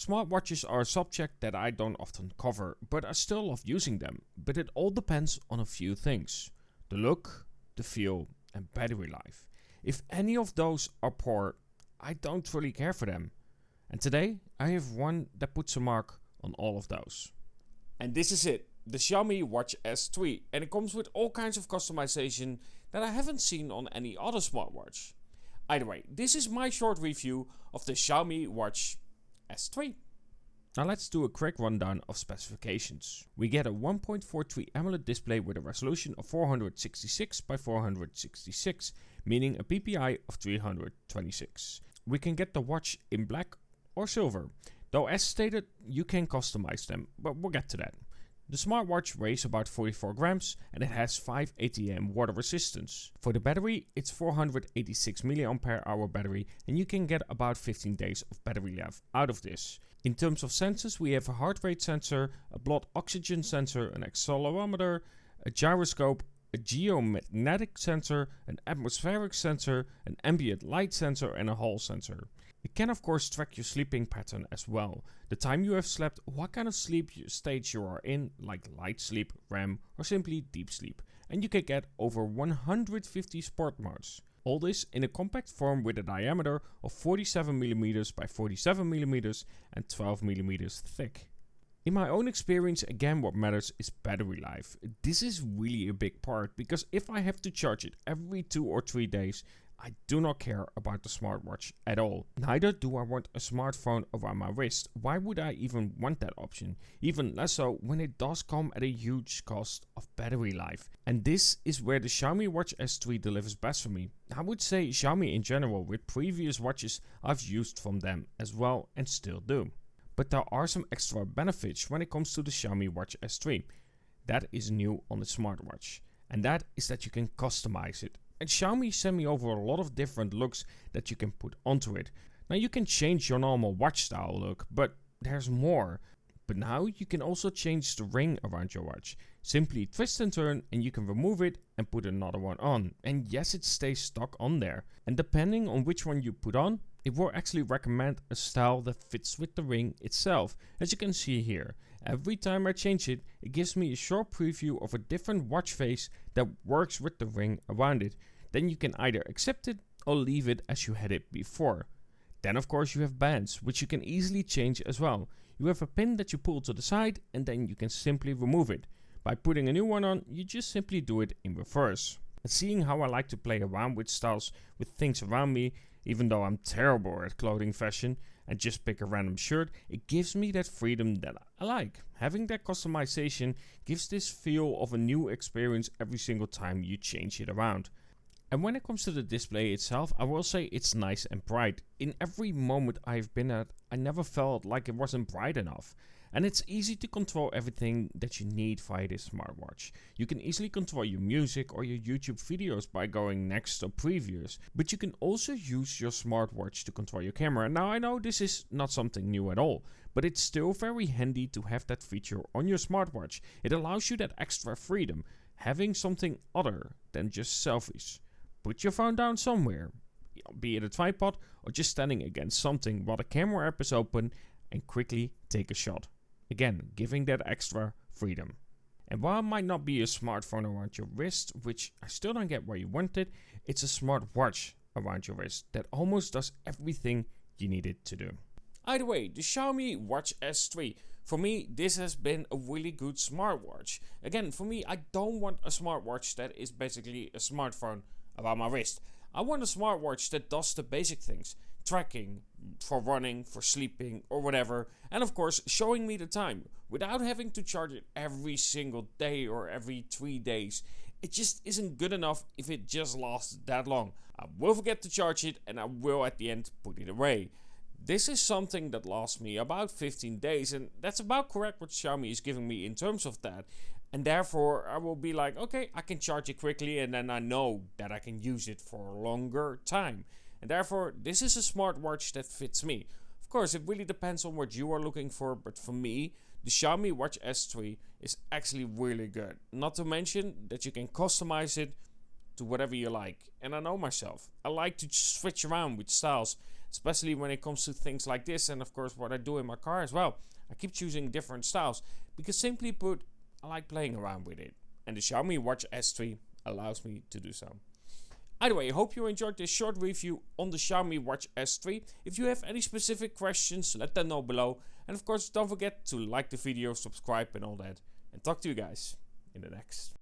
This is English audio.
Smartwatches are a subject that I don't often cover, but I still love using them. But it all depends on a few things. The look, the feel, and battery life. If any of those are poor, I don't really care for them. And today I have one that puts a mark on all of those. And this is it, the Xiaomi Watch S3, and it comes with all kinds of customization that I haven't seen on any other smartwatch. Either way, this is my short review of the Xiaomi Watch S3. Now let's do a quick rundown of specifications. We get a 1.43 AMOLED display with a resolution of 466 by 466, meaning a PPI of 326. We can get the watch in black or silver, though as stated you can customize them, but we'll get to that. The smartwatch weighs about 44 grams and it has 5 ATM water resistance. For the battery, it's 486 mAh battery and you can get about 15 days of battery life out of this. In terms of sensors, we have a heart rate sensor, a blood oxygen sensor, an accelerometer, a gyroscope, a geomagnetic sensor, an atmospheric sensor, an ambient light sensor and a hall sensor. It can of course track your sleeping pattern as well, the time you have slept, what kind of sleep stage you are in, like light sleep, REM or simply deep sleep, and you can get over 150 sport modes. All this in a compact form with a diameter of 47mm by 47mm and 12mm thick. In my own experience, again what matters is battery life. This is really a big part because if I have to charge it every 2 or 3 days, I do not care about the smartwatch at all. Neither do I want a smartphone around my wrist. Why would I even want that option? Even less so when it does come at a huge cost of battery life. And this is where the Xiaomi Watch S3 delivers best for me. I would say Xiaomi in general, with previous watches I've used from them as well and still do. But there are some extra benefits when it comes to the Xiaomi Watch S3. That is new on the smartwatch. And that is that you can customize it. And Xiaomi sent me over a lot of different looks that you can put onto it. Now you can change your normal watch style look, but there's more. But now you can also change the ring around your watch. Simply twist and turn and you can remove it and put another one on. And yes, it stays stuck on there. And depending on which one you put on, it will actually recommend a style that fits with the ring itself, as you can see here. Every time I change it, it gives me a short preview of a different watch face that works with the ring around it. Then you can either accept it or leave it as you had it before. Then of course you have bands, which you can easily change as well. You have a pin that you pull to the side and then you can simply remove it. By putting a new one on, you just simply do it in reverse. And seeing how I like to play around with styles with things around me, even though I'm terrible at clothing fashion and just pick a random shirt, it gives me that freedom that I like. Having that customization gives this feel of a new experience every single time you change it around. And when it comes to the display itself, I will say it's nice and bright. In every moment I've been at, I never felt like it wasn't bright enough. And it's easy to control everything that you need via this smartwatch. You can easily control your music or your YouTube videos by going next or previous. But you can also use your smartwatch to control your camera. Now I know this is not something new at all, but it's still very handy to have that feature on your smartwatch. It allows you that extra freedom, having something other than just selfies. Put your phone down somewhere, be it a tripod or just standing against something while the camera app is open, and quickly take a shot. Again, giving that extra freedom. And while it might not be a smartphone around your wrist, which I still don't get where you want it, it's a smartwatch around your wrist that almost does everything you need it to do. Either way, the Xiaomi Watch S3. For me, this has been a really good smartwatch. Again, for me, I don't want a smartwatch that is basically a smartphone around my wrist. I want a smartwatch that does the basic things. Tracking, for running, for sleeping or whatever, and of course showing me the time without having to charge it every single day or every 3 days. It just isn't good enough if it just lasts that long. I will forget to charge it and I will at the end put it away. This is something that lasts me about 15 days and that's about correct what Xiaomi is giving me in terms of that. And therefore I will be like, okay, I can charge it quickly and then I know that I can use it for a longer time. And therefore, this is a smartwatch that fits me. Of course, it really depends on what you are looking for, but for me, the Xiaomi Watch S3 is actually really good. Not to mention that you can customize it to whatever you like. And I know myself, I like to switch around with styles. especially when it comes to things like this, and of course what I do in my car as well. I keep choosing different styles because, simply put, I like playing around with it, and the Xiaomi Watch S3 allows me to do so. Either way, I hope you enjoyed this short review on the Xiaomi Watch S3. If you have any specific questions, let them know below. And of course, don't forget to like the video, subscribe and all that. And talk to you guys in the next.